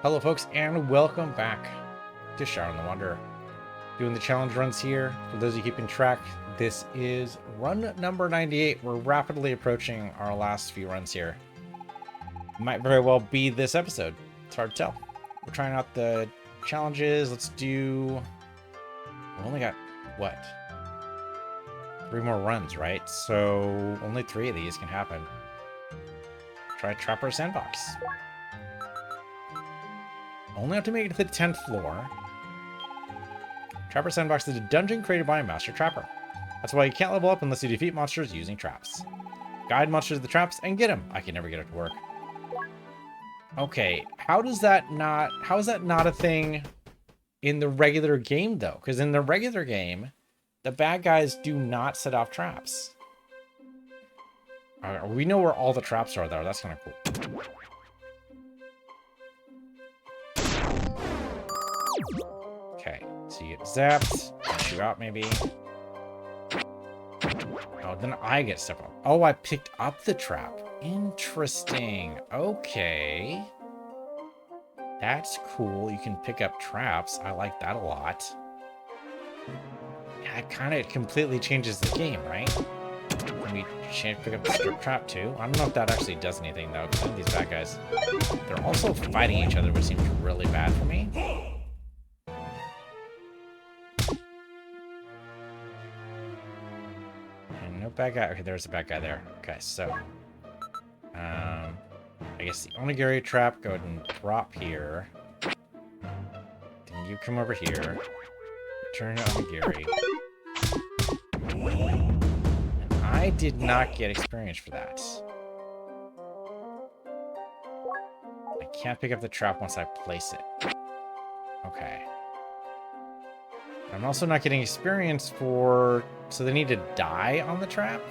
Hello folks, and welcome back to Shiren the Wanderer. Doing the challenge runs here. For those of you keeping track, this is run number 98. We're rapidly approaching our last few runs here. Might very well be this episode. It's hard to tell. We're trying out the challenges. Let's do... We only got, what? 3 more runs, right? So only 3 of these can happen. Try Trapper Sandbox. Only have to make it to the 10th floor. Trapper Sandbox is a dungeon created by a master trapper. That's why you can't level up unless you defeat monsters using traps. Guide monsters to the traps and get them. I can never get it to work. Okay, how is that not a thing in the regular game though? Because in the regular game, the bad guys do not set off traps. We know where all the traps are though. That's kind of cool. Okay, so you get zapped, punch you out maybe. Oh, then I get stuck up. Oh, I picked up the trap. Interesting. Okay. That's cool. You can pick up traps. I like that a lot. Yeah, it kind of completely changes the game, right? Can we pick up the strip trap too? I don't know if that actually does anything though, because these bad guys, they're also fighting each other, which seems really bad for me. No bad guy. Okay, there's a bad guy there. Okay, so I guess the onigiri trap, go ahead and drop here. Then you come over here. Return to onigiri. And I did not get experience for that. I can't pick up the trap once I place it. Okay. I'm also not getting experience for... So they need to die on the trap?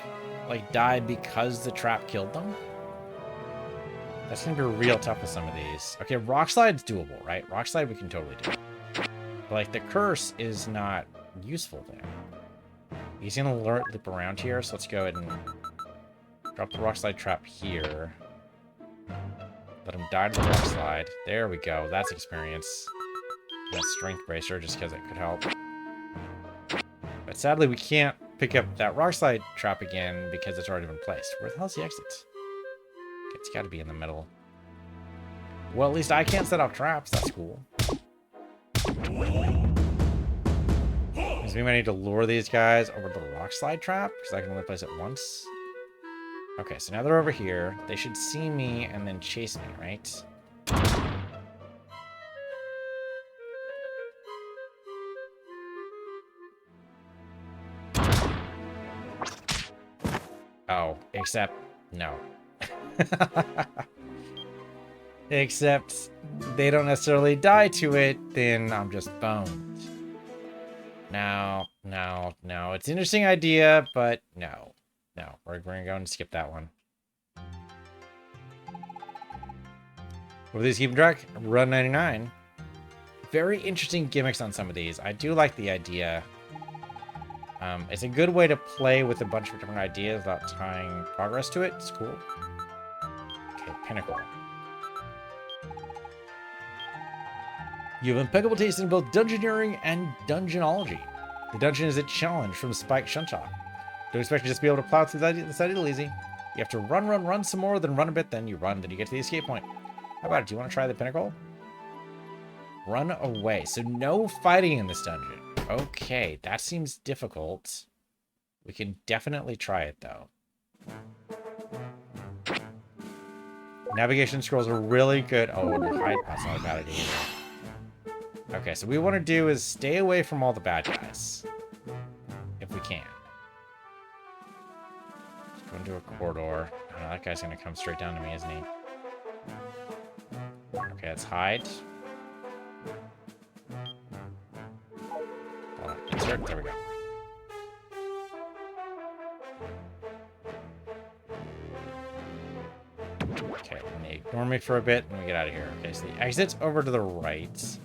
Like, die because the trap killed them? That's going to be real tough with some of these. Okay, Rock Slide's doable, right? Rock Slide we can totally do. But, like, the Curse is not useful there. He's going to loop around here, so let's go ahead and drop the Rock Slide trap here. Let him die to the Rock Slide. There we go. That's experience. That Strength Bracer, just because it could help. But sadly, we can't pick up that Rock Slide trap again because it's already been placed. Where the hell's the exit? Okay, it's got to be in the middle. Well, at least I can't set off traps. That's cool. Means we might need to lure these guys over the Rock Slide trap because I can only place it once. Okay, so now they're over here. They should see me and then chase me, right? Oh, except, no. Except they don't necessarily die to it, then I'm just boned. No. It's an interesting idea, but no. No, we're going to go and skip that one. For these keeping track, run 99. Very interesting gimmicks on some of these. I do like the idea. It's a good way to play with a bunch of different ideas without tying progress to it. It's cool. Okay, Pinnacle. You have impeccable taste in both dungeoneering and dungeonology. The dungeon is a challenge from Spike Chunsoft. Don't expect to just be able to plow through the side of easy. You have to run some more, then run a bit, then you run, then you get to the escape point. How about it? Do you want to try the Pinnacle? Run away. So no fighting in this dungeon. Okay, that seems difficult. We can definitely try it, though. Navigation scrolls are really good. Oh, hide pot's not a bad idea either. Okay, so what we want to do is stay away from all the bad guys. If we can. Let's go into a corridor. Oh, that guy's going to come straight down to me, isn't he? Okay, let's hide. Insert. There we go. Okay, let me ignore me for a bit and we get out of here. Okay, so the exit's over to the right.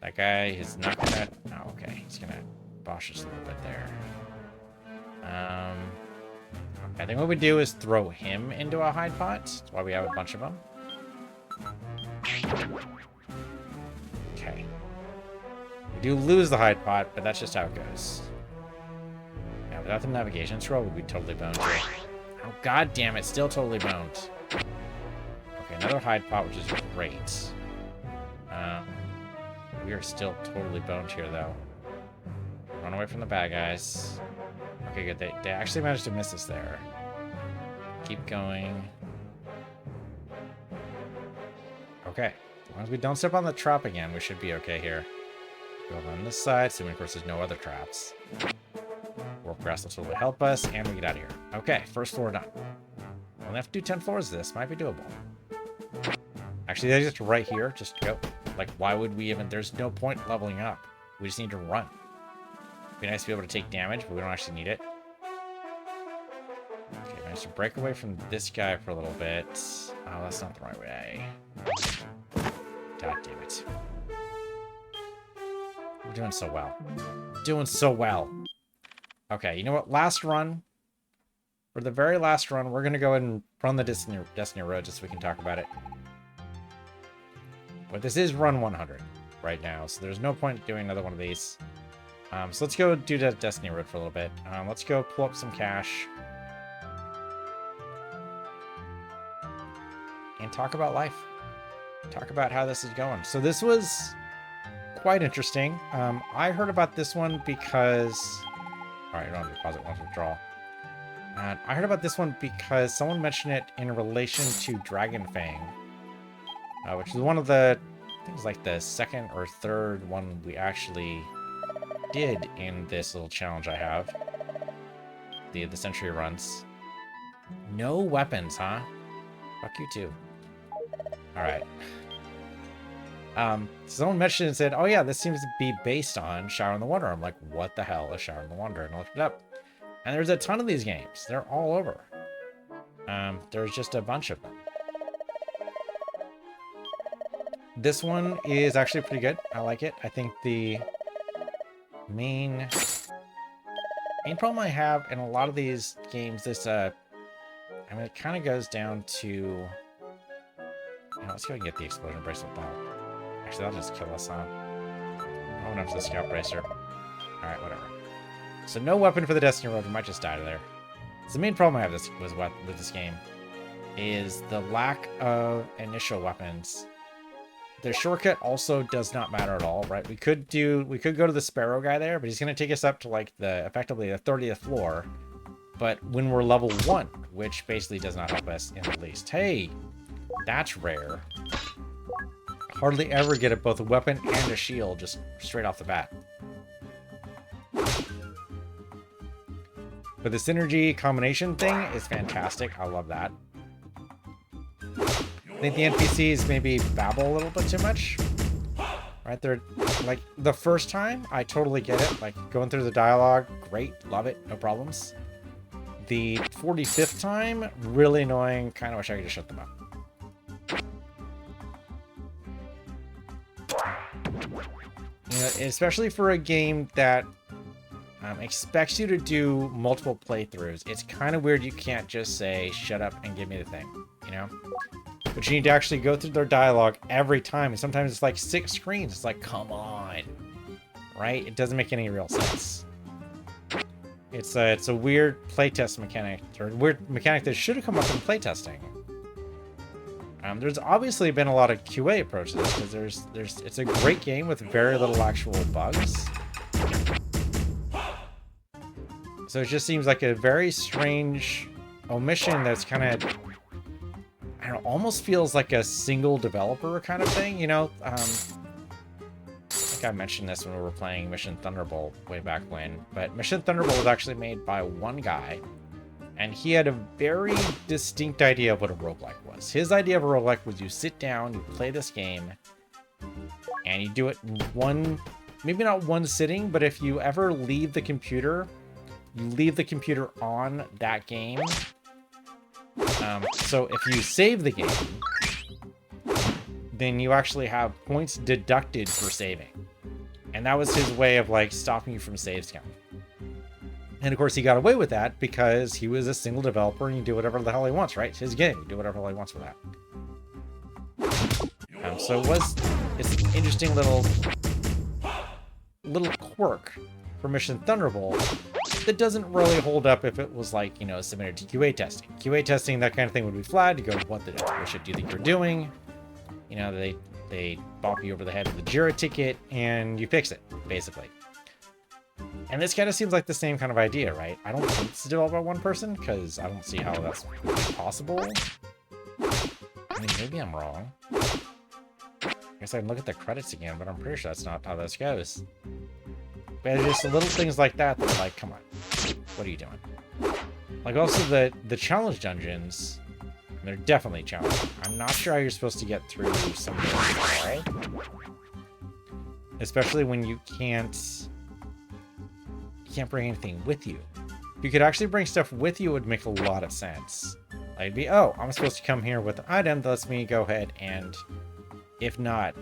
That guy is not gonna... Oh, okay. He's gonna bosh us a little bit there. I think what we do is throw him into a hide pot. That's why we have a bunch of them. Okay. We do lose the hide pot, but that's just how it goes. Now, without the navigation scroll, we'd be totally boned here. Oh, god damn it. Still totally boned. Okay, another hide pot, which is great. We are still totally boned here, though. Run away from the bad guys. Okay, good. They actually managed to miss us there. Keep going. Okay. As long as we don't step on the trap again, we should be okay here. Go on this side, assuming, of course, there's no other traps. Warp grass will totally help us, and we get out of here. Okay, first floor done. Only have to do 10 floors of this. Might be doable. Actually, they're just right here. Just go. Like, why would we even... There's no point leveling up. We just need to run. It'd be nice to be able to take damage, but we don't actually need it. Okay, managed to break away from this guy for a little bit. Oh, that's not the right way. God damn it. We're doing so well. Doing so well. Okay, you know what? Last run. For the very last run, we're going to go ahead and run the Destiny Road just so we can talk about it. But this is run 100 right now, so there's no point doing another one of these. So let's go do the Destiny Road for a little bit. Let's go pull up some cash. And talk about life. Talk about how this is going. So this was quite interesting. I heard about this one because... Alright, you don't have to pause it once withdrawal. I heard about this one because someone mentioned it in relation to Dragon Fang. Which is one of the... I think it was like the second or third one we actually did in this little challenge I have. The century runs. No weapons, huh? Fuck you too. Alright. Someone mentioned it and said, oh yeah, this seems to be based on Shiren the Wanderer. I'm like, what the hell is Shiren the Wanderer? And I looked it up. And there's a ton of these games. They're all over. There's just a bunch of them. This one is actually pretty good. I like it. I think the main problem I have in a lot of these games, this, I mean, it kind of goes down to, you know, let's go and get the explosion bracelet though. Actually, that'll just kill us, huh? I went up to the scout bracer. Alright, whatever. So no weapon for the Destiny Road. We might just die to there. So the main problem I have with this game is the lack of initial weapons. The shortcut also does not matter at all, right? We could go to the Sparrow guy there, but he's going to take us up to like effectively the 30th floor. But when we're level 1, which basically does not help us in the least. Hey, that's rare. Hardly ever get both a weapon and a shield just straight off the bat. But the synergy combination thing is fantastic. I love that. I think the NPCs maybe babble a little bit too much. Right? They're like the first time, I totally get it. Like going through the dialogue, great, love it, no problems. The 45th time, really annoying. Kind of wish I could just shut them up. You know, especially for a game that expects you to do multiple playthroughs. It's kind of weird you can't just say, shut up and give me the thing, you know? But you need to actually go through their dialogue every time. And sometimes it's like 6 screens. It's like, come on. Right? It doesn't make any real sense. It's a weird playtest mechanic. Or a weird mechanic that should have come up in playtesting. There's obviously been a lot of QA approach to this. Because it's a great game with very little actual bugs. So it just seems like a very strange omission that's kind of... I don't know, almost feels like a single developer kind of thing, you know? I think I mentioned this when we were playing Mission Thunderbolt way back when, but Mission Thunderbolt was actually made by one guy, and he had a very distinct idea of what a roguelike was. His idea of a roguelike was you sit down, you play this game, and you do it in one, maybe not one sitting, but if you ever leave the computer, you leave the computer on that game. So if you save the game, then you actually have points deducted for saving. And that was his way of like stopping you from saves count. And of course he got away with that because he was a single developer and you do whatever the hell he wants, right? It's his game, you do whatever the hell he wants with that. So it's an interesting little quirk for Mission Thunderbolt that doesn't really hold up if it was like, you know, submitted to QA testing. QA testing, that kind of thing would be flagged. You go, what the shit do you think you're doing? You know, they bop you over the head with a Jira ticket and you fix it, basically. And this kind of seems like the same kind of idea, right? I don't think it's developed by one person, because I don't see how that's possible. I mean, maybe I'm wrong. I guess I can look at the credits again, but I'm pretty sure that's not how this goes. But it's just little things like that that are like, come on, what are you doing? Like, also the challenge dungeons, they're definitely challenging. I'm not sure how you're supposed to get through some of those, especially when you can't bring anything with you. If you could actually bring stuff with you, it would make a lot of sense. Like, it'd be, oh, I'm supposed to come here with an item that lets me go ahead and, if not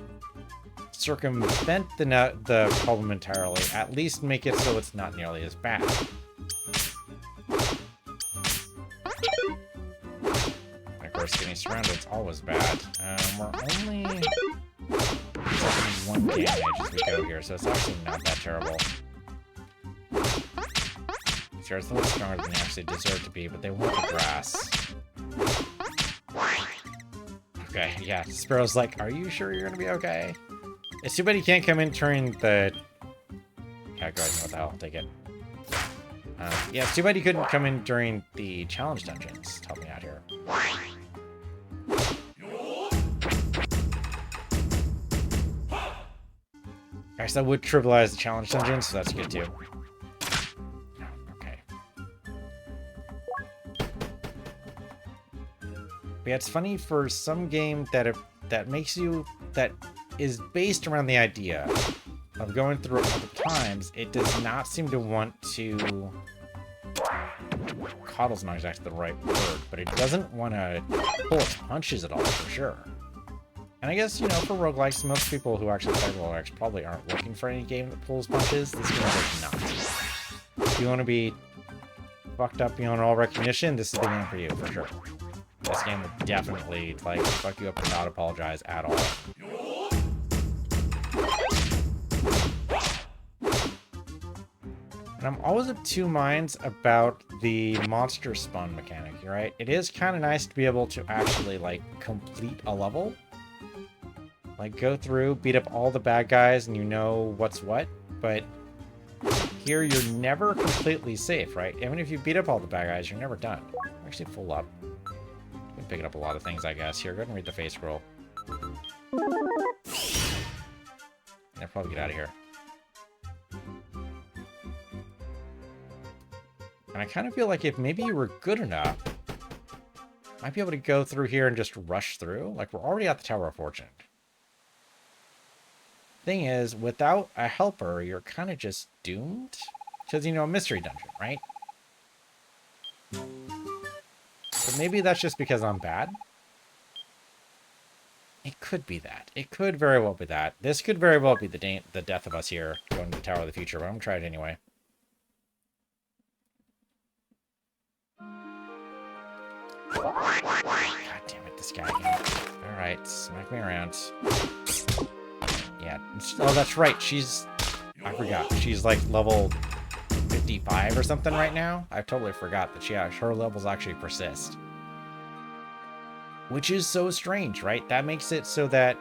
circumvent the problem entirely, at least make it so it's not nearly as bad. And of course, getting surrounded is always bad. We're only taking 1 damage as we go here, so it's actually not that terrible. Sure, it's a little stronger than they actually deserve to be, but they want the grass. Okay, yeah, Sparrow's like, are you sure you're gonna be okay? It's too bad you can't come in during the... Yeah, go ahead, what the hell, take it. Yeah, it's too bad you couldn't come in during the challenge dungeons to help me out here. I guess that would trivialize the challenge dungeons, so that's good too. Yeah, it's funny for some game that is based around the idea of going through it multiple times, it does not seem to want to... Coddle's not exactly the right word, but it doesn't want to pull its punches at all, for sure. And I guess, you know, for roguelikes, most people who actually play roguelikes probably aren't looking for any game that pulls punches. This game does not. If you want to be fucked up beyond all recognition, this is the game for you, for sure. This game will definitely, like, fuck you up and not apologize at all. And I'm always of two minds about the monster spawn mechanic, right? It is kind of nice to be able to actually, like, complete a level. Like, go through, beat up all the bad guys, and you know what's what. But here, you're never completely safe, right? Even if you beat up all the bad guys, you're never done. Actually, full up. Picking up a lot of things, I guess. Here, go ahead and read the face scroll. And I'll probably get out of here. And I kind of feel like if maybe you were good enough, might be able to go through here and just rush through. Like, we're already at the Tower of Fortune. Thing is, without a helper, you're kind of just doomed. Because, you know, a mystery dungeon, right? But maybe that's just because I'm bad. It could be that. It could very well be that. This could very well be the death of us here, going to the Tower of the Future, but I'm going to try it anyway. God damn it, this guy again. Alright, smack me around. Yeah. Oh, that's right. She's... I forgot. She's like level 55 or something right now. I totally forgot that her levels actually persist. Which is so strange, right? That makes it so that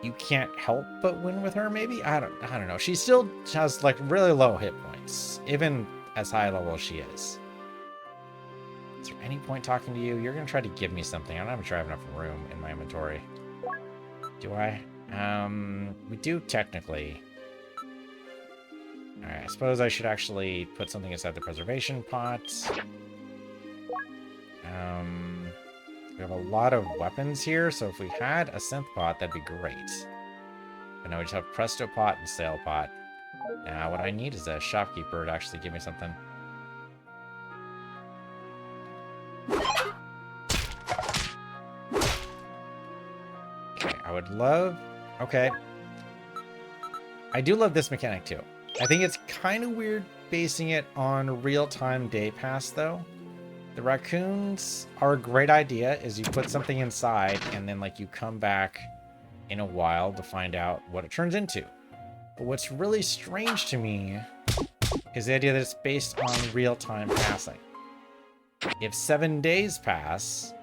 you can't help but win with her, maybe? I don't know. She still has like really low hit points, even as high level as she is. Is there any point talking to you? You're gonna try to give me something. I don't even have enough room in my inventory. Do I? We do technically. Alright, I suppose I should actually put something inside the preservation pot. We have a lot of weapons here, so if we had a synth pot, that'd be great. But no, we just have presto pot and sail pot. Now, what I need is a shopkeeper to actually give me something. Okay, I would love... Okay. I do love this mechanic, too. I think it's kind of weird basing it on real-time day pass, though. The raccoons are a great idea, is you put something inside and then like you come back in a while to find out what it turns into. But what's really strange to me is the idea that it's based on real-time passing. If 7 days pass,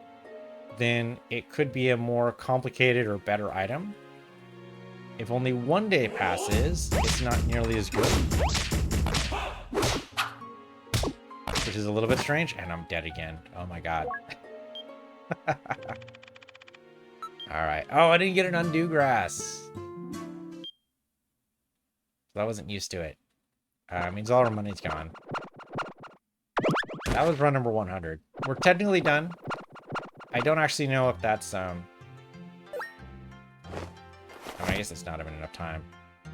then it could be a more complicated or better item. If only 1 day passes, it's not nearly as good. Which is a little bit strange, and I'm dead again. Oh my god. Alright. Oh, I didn't get an undo grass. I wasn't used to it. Means all our money's gone. That was run number 100. We're technically done. I don't actually know if that's, I guess it's not even enough time. Go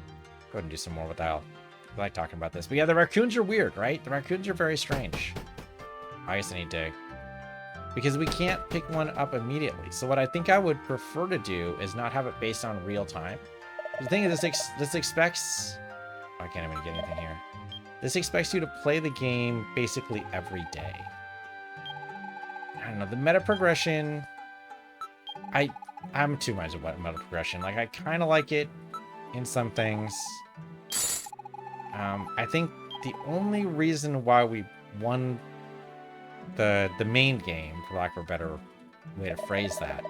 ahead and do some more with that. I like talking about this. But yeah, the raccoons are weird, right? The raccoons are very strange. I guess I need to... Because we can't pick one up immediately. So what I think I would prefer to do is not have it based on real time. The thing is, this expects... I can't even get anything here. This expects you to play the game basically every day. I don't know, the meta progression... I'm too much about meta progression. Like, I kind of like it in some things. I think the only reason why we won the main game, for lack of a better way to phrase that,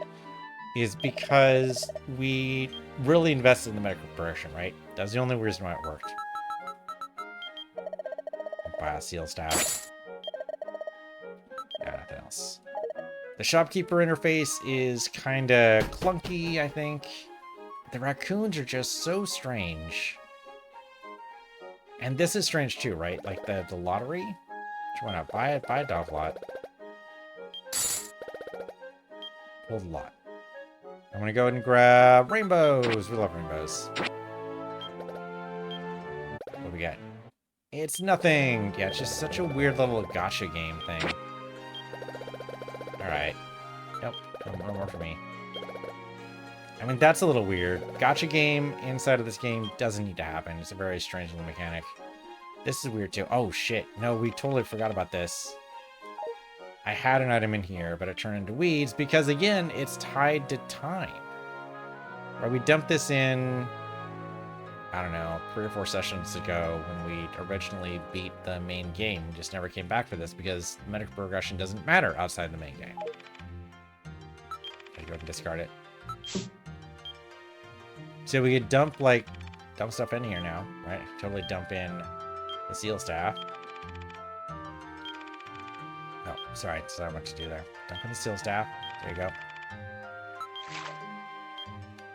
is because we really invested in the meta progression, right? That's the only reason why it worked. Buy a seal staff. Yeah, nothing else. The shopkeeper interface is kind of clunky, I think. The raccoons are just so strange. And this is strange too, right? Like the lottery? Why not? Buy a dog lot. Pull the lot. I'm gonna go ahead and grab rainbows. We love rainbows. What do we got? It's nothing. Yeah, it's just such a weird little gacha game thing. Alright. Yep. No more for me. I mean, that's a little weird. Gacha game inside of this game doesn't need to happen. It's a very strange little mechanic. This is weird too. Oh shit. No, we totally forgot about this. I had an item in here, but it turned into weeds because, again, it's tied to time. Right, we dumped this in, I don't know, 3 or 4 sessions ago when we originally beat the main game. We just never came back for this because meta progression doesn't matter outside the main game. Okay, go ahead and discard it. So we could dump stuff in here now, right? Totally dump in the seal staff. Oh, sorry, it's not much to do there. Dump in the seal staff. There you go.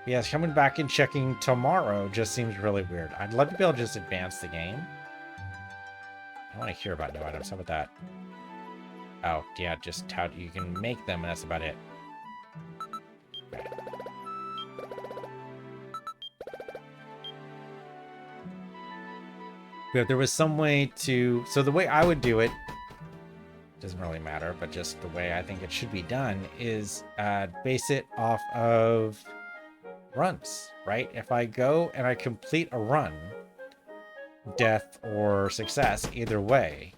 Yes, coming back and checking tomorrow just seems really weird. I'd love to be able to just advance the game. I want to hear about new items. How about that? Oh, yeah, just how you can make them, and that's about it. Okay. But if there was some way to... So the way I would do it, doesn't really matter, but just the way I think it should be done is base it off of runs, right? If I go and I complete a run, death or success, either way,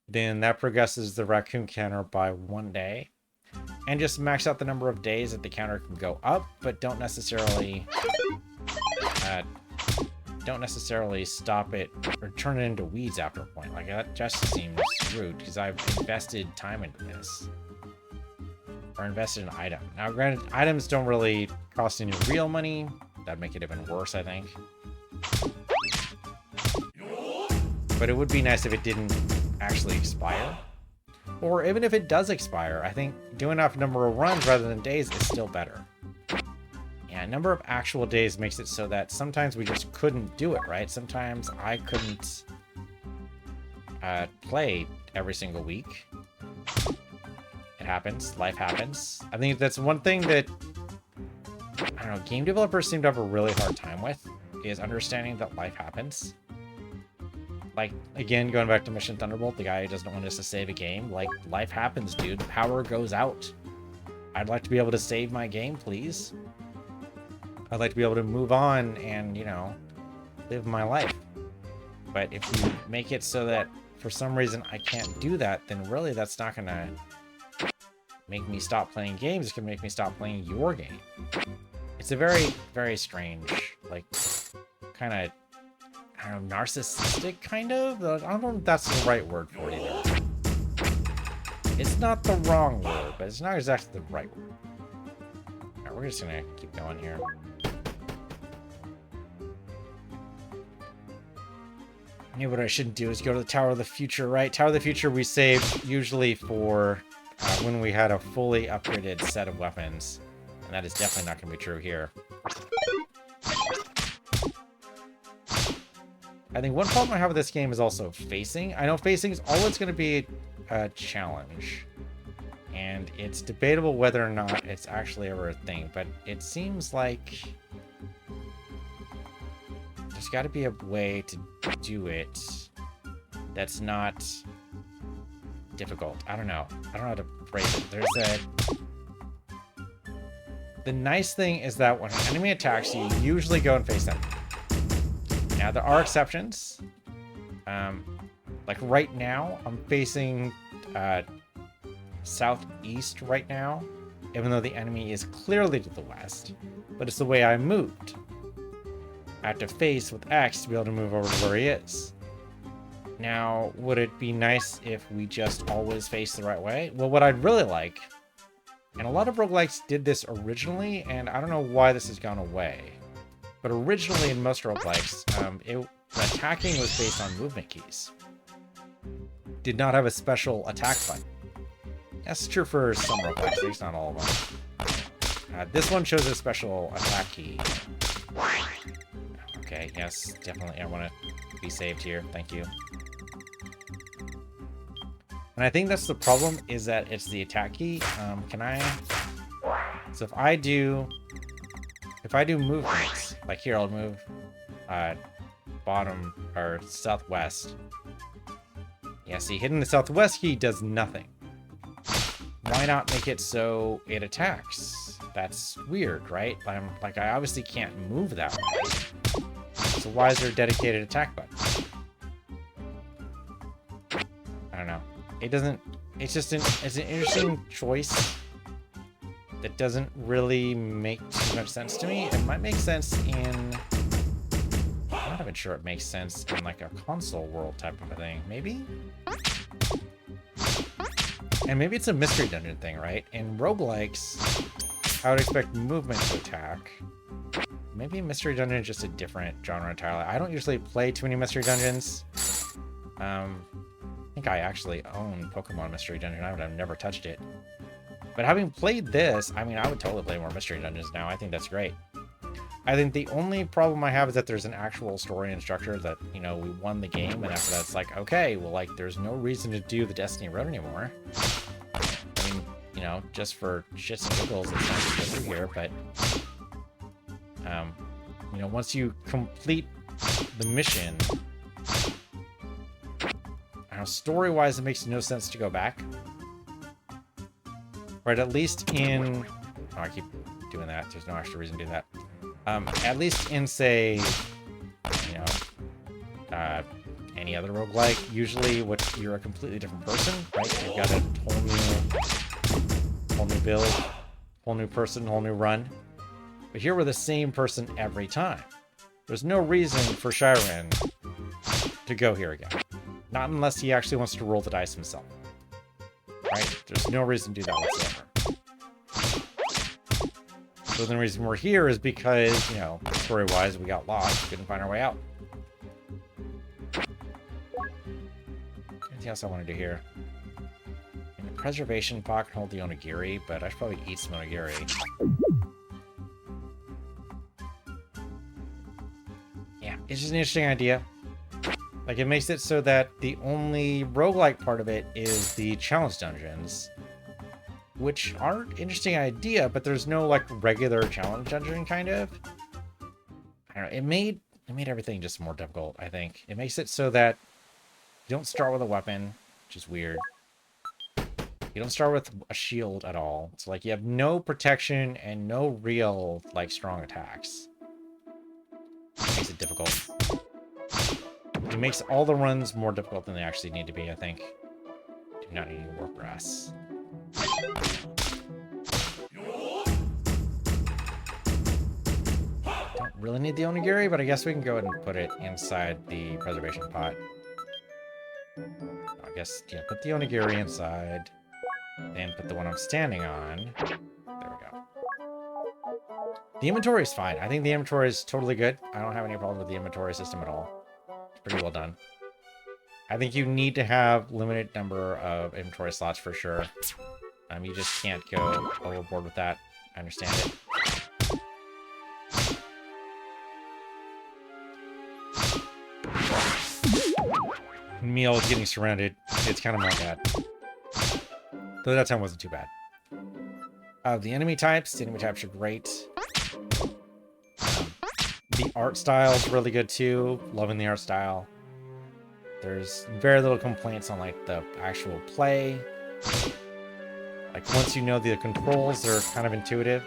then that progresses the raccoon counter by 1 day. And just max out the number of days that the counter can go up, but don't necessarily stop it or turn it into weeds after a point. Like, that just seems rude because I've invested time into this. Or invested in an item. Now, granted, items don't really cost any real money. That'd make it even worse, I think. But it would be nice if it didn't actually expire. Or even if it does expire, I think doing enough number of runs rather than days is still better. Yeah, number of actual days makes it so that sometimes we just couldn't do it, right? Sometimes I couldn't play every single week. It happens. Life happens. I think that's one thing that, I don't know, game developers seem to have a really hard time with, is understanding that life happens. Like, again, going back to Mission Thunderbolt, the guy who doesn't want us to save a game, like, life happens, dude. Power goes out. I'd like to be able to save my game, please. I'd like to be able to move on and, you know, live my life. But if you make it so that for some reason I can't do that, then really that's not gonna make me stop playing games. It's gonna make me stop playing your game. It's a very, very strange, like, kind of, I don't know, narcissistic kind of? I don't know if that's the right word for it either. It's not the wrong word, but it's not exactly the right word. Alright, we're just gonna keep going here. Maybe what I shouldn't do is go to the Tower of the Future, right? Tower of the Future we saved usually for when we had a fully upgraded set of weapons. And that is definitely not going to be true here. I think one problem I have with this game is also facing. I know facing is always going to be a challenge. And it's debatable whether or not it's actually ever a thing. But it seems like there's got to be a way to do it that's not difficult. I don't know. I don't know how to phrase it. There's a... The nice thing is that when an enemy attacks you, you usually go and face them. Now, there are exceptions. Like right now, I'm facing southeast right now, even though the enemy is clearly to the west, but it's the way I moved. I have to face with X to be able to move over to where he is. Now, would it be nice if we just always face the right way? Well, what I'd really like, and a lot of roguelikes did this originally, and I don't know why this has gone away, but originally in most roguelikes, attacking was based on movement keys. Did not have a special attack button. That's true for some roguelikes, at least not all of them. This one shows a special attack key. Okay, yes, definitely. I want to be saved here. Thank you. And I think that's the problem, is that it's the attack key. Can I... So if I do movements, like here, I'll move bottom or southwest. Yeah, see, hitting the southwest key does nothing. Why not make it so it attacks? That's weird, right? I obviously can't move that way. So why is there a dedicated attack button? I don't know. It doesn't... It's just it's an interesting choice that doesn't really make too much sense to me. It might make sense in... I'm not even sure it makes sense in like a console world type of a thing. Maybe? And maybe it's a mystery dungeon thing, right? In roguelikes, I would expect movement to attack. Maybe mystery dungeon is just a different genre entirely. I don't usually play too many mystery dungeons. I think I actually own Pokemon Mystery Dungeon. I've never touched it. But having played this, I mean, I would totally play more mystery dungeons now. I think that's great. I think the only problem I have is that there's an actual story and structure that, you know, we won the game, and after that it's like, okay, well, like, there's no reason to do the Destiny Road anymore. I mean, you know, just for shits and giggles, it's nice to go through here, but, you know, once you complete the mission, I don't know, story-wise, it makes no sense to go back. Right, at least in... Oh, I keep doing that. There's no actual reason to do that. At least in, say, you know, any other roguelike, usually you're a completely different person, right? You've got a whole new build, whole new person, whole new run. But here we're the same person every time. There's no reason for Shiren to go here again. Not unless he actually wants to roll the dice himself. Right? There's no reason to do that whatsoever. So the reason we're here is because, you know, story-wise, we got lost, couldn't find our way out. Anything else I want to do here? In the preservation pot can hold the onigiri, but I should probably eat some onigiri. Yeah, it's just an interesting idea. Like, it makes it so that the only roguelike part of it is the challenge dungeons, which are an interesting idea, but there's no, like, regular challenge dungeon, kind of. I don't know, it made everything just more difficult, I think. It makes it so that you don't start with a weapon, which is weird. You don't start with a shield at all. So, like, you have no protection and no real, like, strong attacks. It makes it difficult. It makes all the runs more difficult than they actually need to be, I think. Do not need any warp grass. Don't really need the onigiri, but I guess we can go ahead and put it inside the preservation pot. I guess, yeah, put the onigiri inside. Then put the one I'm standing on. There we go. The inventory is fine. I think the inventory is totally good. I don't have any problem with the inventory system at all. It's pretty well done. I think you need to have limited number of inventory slots for sure. You just can't go overboard with that. I understand it. Meal is getting surrounded. It's kind of not bad. Though that time wasn't too bad. The enemy types are great. The art style is really good too. Loving the art style. There's very little complaints on like the actual play. Like once you know the controls, they're kind of intuitive.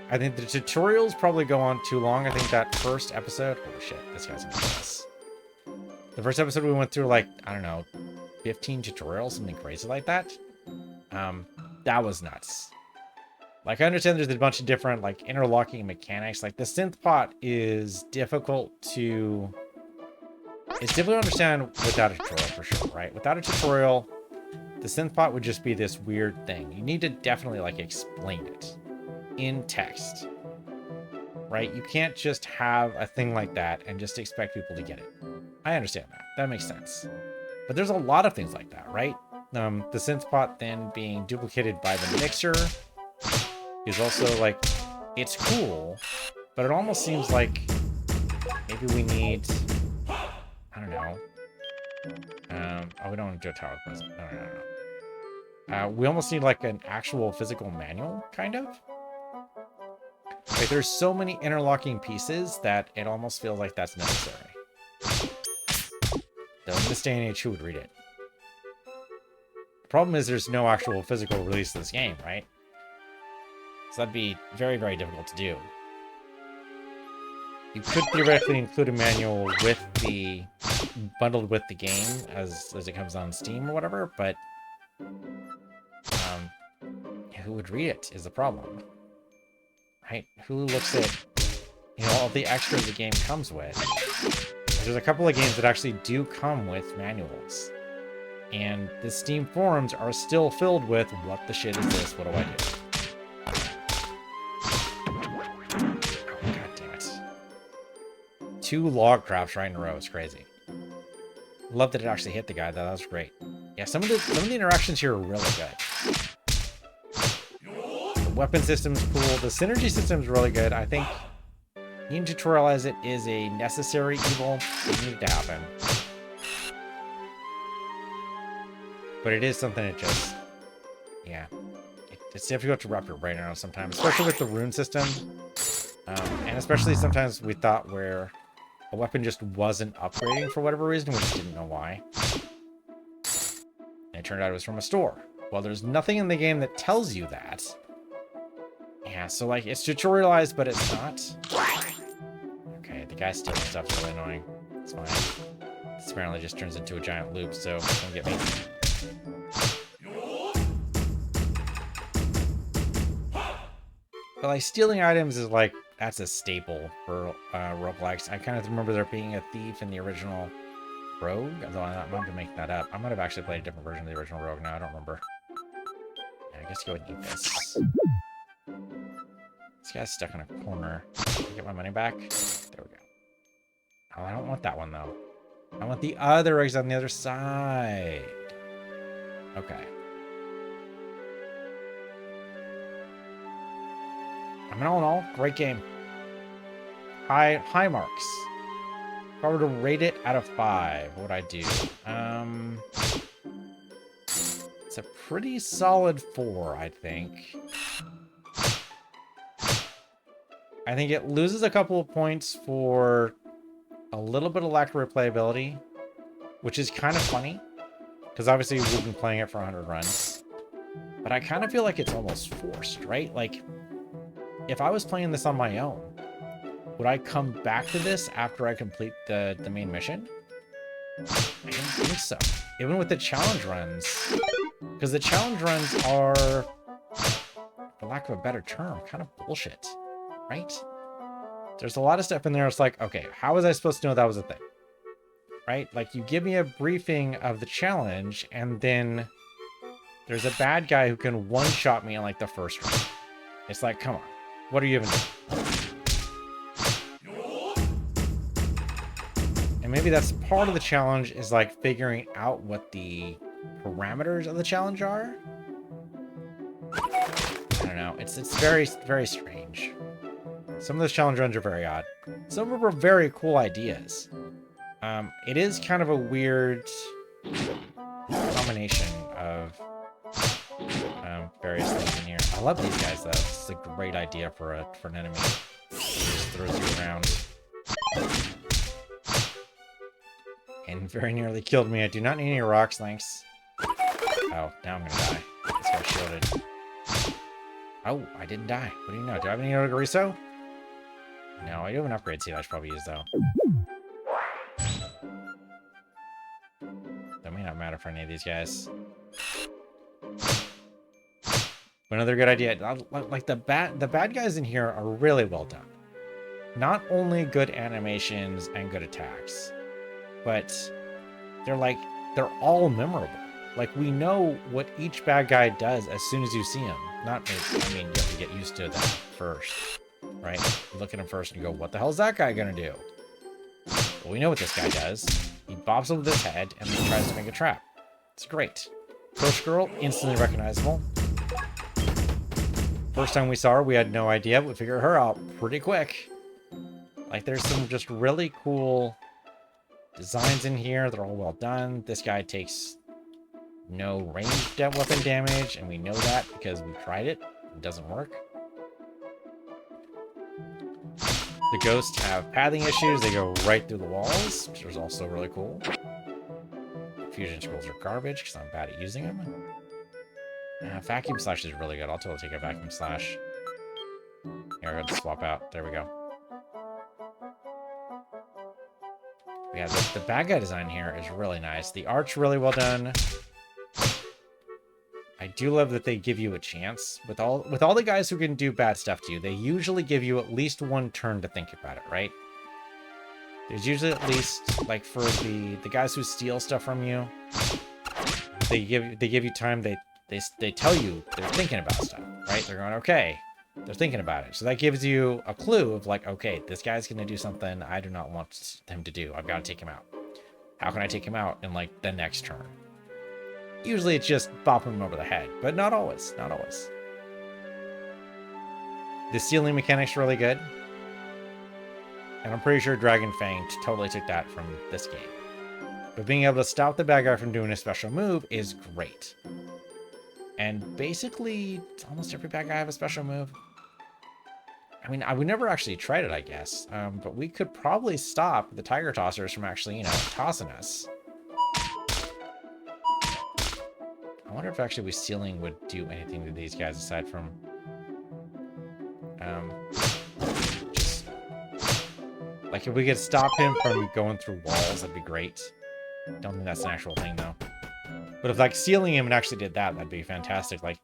I think the tutorials probably go on too long. I think that first episode, holy shit, this guy's gonna do this. The first episode we went through like, I don't know, 15 tutorials, something crazy like that. That was nuts. Like I understand there's a bunch of different like interlocking mechanics. Like the synth pot is difficult to... It's difficult to understand without a tutorial for sure, right? Without a tutorial, the synth pot would just be this weird thing. You need to definitely like explain it in text, right? You can't just have a thing like that and just expect people to get it. I understand that. That makes sense. But there's a lot of things like that, right? The synth pot then being duplicated by the mixer is also like, it's cool, but it almost seems like maybe we need, I don't know. Oh, we don't want to do a tower present. No. We almost need like an actual physical manual, kind of. Like there's so many interlocking pieces that it almost feels like that's necessary. Though in this day and age, who would read it? The problem is there's no actual physical release of this game, right? So that'd be very, very difficult to do. You could theoretically include a manual with the... bundled with the game as it comes on Steam or whatever, but... who would read it is the problem. Right? Who looks at, you know, all the extras the game comes with? There's a couple of games that actually do come with manuals. And the Steam forums are still filled with, what the shit is this? What do I do? Oh, god damn it. 2 log crafts right in a row is crazy. Love that it actually hit the guy, though. That was great. Yeah, some of the interactions here are really good. The weapon system's cool. The synergy system's really good. I think needing to tutorialize it is a necessary evil. It needed to happen. But it is something that just, yeah, it's difficult to wrap your brain around sometimes, especially with the rune system. And especially sometimes we thought where a weapon just wasn't upgrading for whatever reason, we just didn't know why. And it turned out it was from a store. Well, there's nothing in the game that tells you that. Yeah, so like, it's tutorialized, but it's not. Okay, the guy stealing stuff's really annoying. It's fine. This apparently just turns into a giant loop, so don't get me. But like, stealing items is like, that's a staple for roguelikes. I kind of remember there being a thief in the original Rogue, although I might be making that up. I might have actually played a different version of the original Rogue now, I don't remember. Yeah, I guess go ahead and eat this. This guy's stuck in a corner. Can I get my money back? There we go. Oh, I don't want that one, though. I want the other eggs on the other side. Okay. I mean, all in all, great game. High marks. If I were to rate it out of 5, what would I do? It's a pretty solid 4, I think. I think it loses a couple of points for a little bit of lack of replayability, which is kind of funny, because obviously we've been playing it for 100 runs. But I kind of feel like it's almost forced, right? Like, if I was playing this on my own, would I come back to this after I complete the main mission? I don't think so. Even with the challenge runs. Because the challenge runs are, for lack of a better term, kind of bullshit. Right? There's a lot of stuff in there. It's like, okay, how was I supposed to know that was a thing? Right? Like, you give me a briefing of the challenge, and then there's a bad guy who can one-shot me in, like, the first round. It's like, come on. What are you even doing? And maybe that's part of the challenge, is, like, figuring out what the parameters of the challenge are. I don't know. It's very, very strange. Some of those challenge runs are very odd. Some of them are very cool ideas. It is kind of a weird combination of various things in here. I love these guys, though. It's a great idea for an enemy. It just throws you around. And very nearly killed me. I do not need any rocks, thanks. Oh, now I'm gonna die. This guy's shielded. Oh, I didn't die. What do you know? Do I have any Ogariso? No, I do have an upgrade seed I should probably use, though. That may not matter for any of these guys. But another good idea. Like, the bad guys in here are really well done. Not only good animations and good attacks, but they're all memorable. Like, we know what each bad guy does as soon as you see him. I mean, you have to get used to that first, right? You look at him first and you go, what the hell is that guy gonna do? Well, we know what this guy does. He bobs up with his head and then tries to make a trap. It's great. First girl, instantly recognizable. First time we saw her, we had no idea, but we figured her out pretty quick. Like, there's some just really cool designs in here. They're all well done. This guy takes no ranged weapon damage, and we know that because we tried it. It doesn't work. The ghosts have pathing issues. They go right through the walls, which is also really cool. Fusion scrolls are garbage because I'm bad at using them. Vacuum slash is really good. I'll totally take a vacuum slash. Here, I got to swap out. There we go. Yeah, the bad guy design here is really nice. The art's really well done. I do love that they give you a chance. With all the guys who can do bad stuff to you, they usually give you at least one turn to think about it, right? There's usually at least, like, for the guys who steal stuff from you, they give you time. They tell you they're thinking about stuff, right? They're going, okay, they're thinking about it. So that gives you a clue of, like, okay, this guy's going to do something I do not want him to do. I've got to take him out. How can I take him out in, like, the next turn? Usually it's just bopping him over the head, but not always. Not always. The stealing mechanic's really good. And I'm pretty sure Dragon Fang totally took that from this game. But being able to stop the bad guy from doing a special move is great. And basically, almost every bad guy have a special move. I mean, we never actually tried it, I guess. But we could probably stop the Tiger Tossers from actually, tossing us. I wonder if actually stealing would do anything to these guys aside from... just... like, if we could stop him from going through walls, that'd be great. Don't think that's an actual thing, though. But if, like, sealing him and actually did that, that'd be fantastic. Like,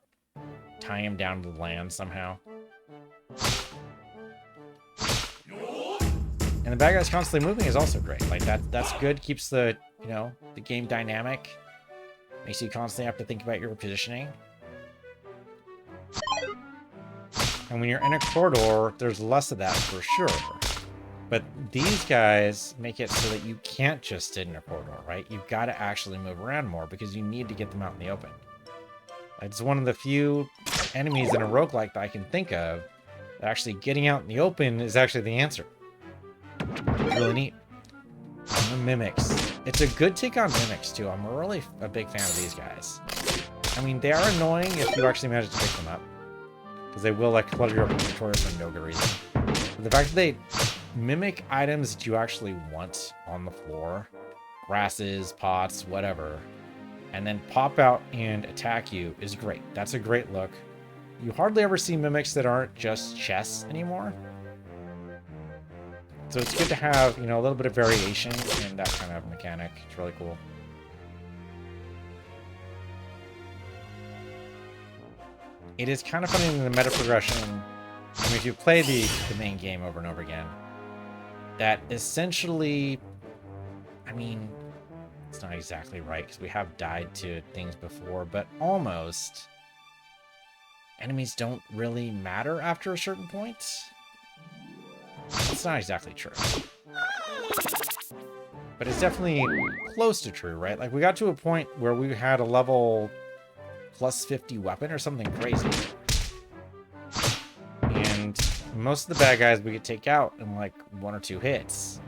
tie him down to the land somehow. And the bad guys constantly moving is also great. Like, that's good. Keeps the, the game dynamic. Makes you constantly have to think about your positioning. And when you're in a corridor, there's less of that for sure. But these guys make it so that you can't just sit in a corridor, right? You've got to actually move around more because you need to get them out in the open. It's one of the few enemies in a roguelike that I can think of that actually getting out in the open is actually the answer. It's really neat. And the mimics. It's a good take on mimics, too. I'm really a big fan of these guys. I mean, they are annoying if you actually manage to pick them up. Because they will, like, clutter your inventory for no good reason. But the fact that they mimic items that you actually want on the floor, grasses, pots, whatever, and then pop out and attack you is great. That's a great look. You hardly ever see mimics that aren't just chests anymore. So it's good to have, you know, a little bit of variation in that kind of mechanic. It's really cool. It is kind of funny in the meta progression. I mean, if you play the main game over and over again, that essentially, I mean, it's not exactly right because we have died to things before, but almost. Enemies don't really matter after a certain point. It's not exactly true. But it's definitely close to true, right? Like, we got to a point where we had a level plus 50 weapon or something crazy. And most of the bad guys we could take out in, like, 1 or 2 hits.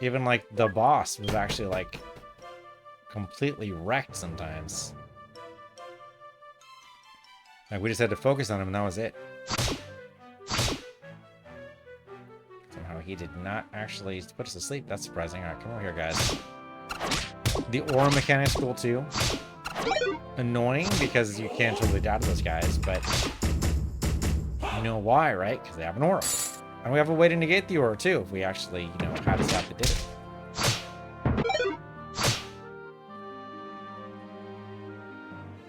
Even, like, the boss was actually, like, completely wrecked sometimes. Like, we just had to focus on him and that was it. Somehow he did not actually put us to sleep. That's surprising. Alright, come over here, guys. The aura mechanic's cool, too. Annoying, because you can't totally die to those guys, but you know why, right? Because they have an aura. And we have a way to negate the aura, too, if we actually, you know, had a staff that did it.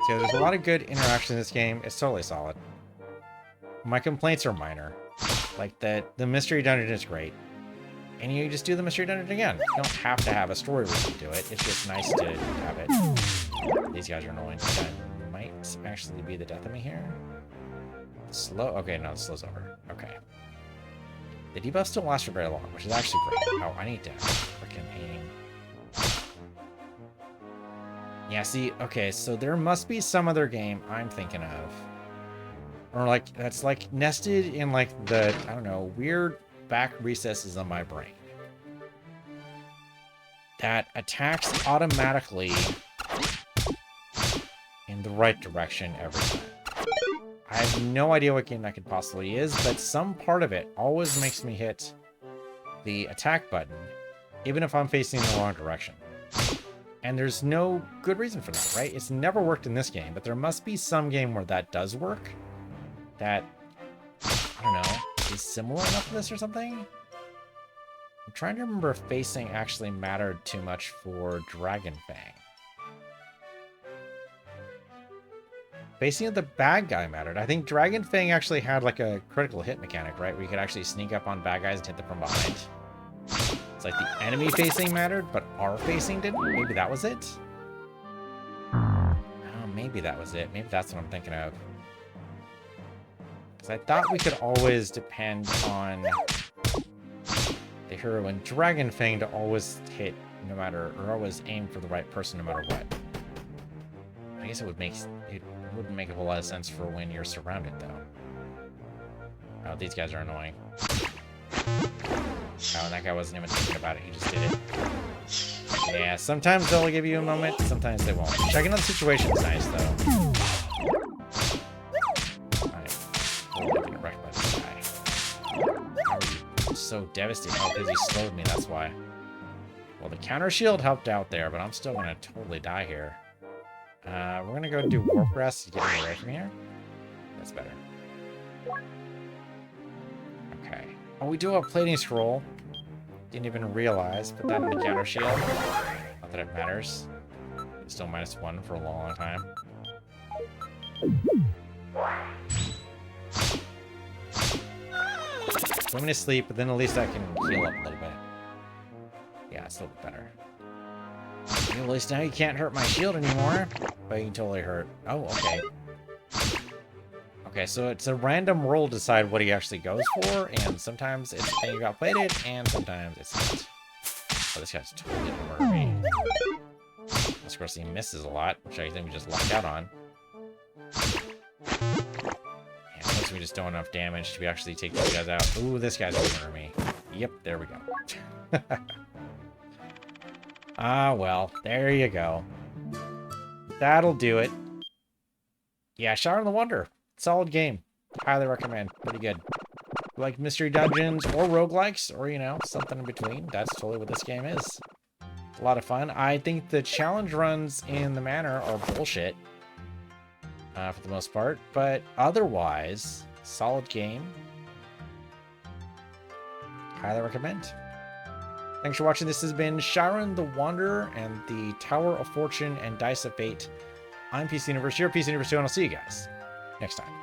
So there's a lot of good interaction in this game. It's totally solid. My complaints are minor. Like, the mystery dungeon is great. And you just do the mystery dungeon again. You don't have to have a story reason to do it. It's just nice to have it. These guys are annoying. That might actually be the death of me here. Slow. Okay, no, the slow's over. Okay. The debuff still lasts for very long, which is actually great. Oh, I need to freaking aim. Yeah, see, okay, so there must be some other game I'm thinking of. Or, like, that's, like, nested in, like, the, I don't know, weird back recesses of my brain. That attacks automatically in the right direction every time. I have no idea what game that could possibly is, but some part of it always makes me hit the attack button, even if I'm facing in the wrong direction. And there's no good reason for that, right? It's never worked in this game, but there must be some game where that does work. That, I don't know, is similar enough to this or something? I'm trying to remember if facing actually mattered too much for Dragon Fang. Facing of the bad guy mattered. I think Dragon Fang actually had like a critical hit mechanic, right? Where you could actually sneak up on bad guys and hit them from behind. It's like the enemy facing mattered, but our facing didn't? Maybe that was it? Oh, maybe that was it. Maybe that's what I'm thinking of. Because I thought we could always depend on the hero in Dragon Fang to always hit no matter, or always aim for the right person no matter what. I guess it wouldn't make a whole lot of sense for when you're surrounded, though. Oh, these guys are annoying. Oh, that guy wasn't even thinking about it. He just did it. Yeah, sometimes they'll give you a moment, sometimes they won't. Checking on the situation is nice, though. I'm getting wrecked by this guy. How are you so devastated? Oh, because he slowed me, that's why. Well, the counter shield helped out there, but I'm still going to totally die here. We're going to go do Warp Rest to get me away from here. That's better. Okay. Oh, we do have a plating scroll. Didn't even realize. Put that in the counter shield. Not that it matters. It's still -1 for a long, long time. Put me to sleep, but then at least I can heal up a little bit. Yeah, it's a little bit better. At least now you can't hurt my shield anymore. But you can totally hurt. Oh, okay. Okay, so it's a random roll to decide what he actually goes for, and sometimes it's the thing you got plated, and sometimes it's not. Oh, this guy's totally gonna murder me. Of course, he misses a lot, which I think we just lucked out on. And once we just don't enough damage to actually take these guys out. Ooh, this guy's gonna murder me. Yep, there we go. Ah, well, there you go. That'll do it. Yeah, Shiren the Wonder. Solid game. Highly recommend. Pretty good. Like mystery dungeons or roguelikes or, you know, something in between. That's totally what this game is. A lot of fun. I think the challenge runs in the manor are bullshit. For the most part. But otherwise, solid game. Highly recommend. Thanks for watching. This has been Shiren the Wanderer and the Tower of Fortune and Dice of Fate. I'm PC Universe, your PC Universe 2, and I'll see you guys next time.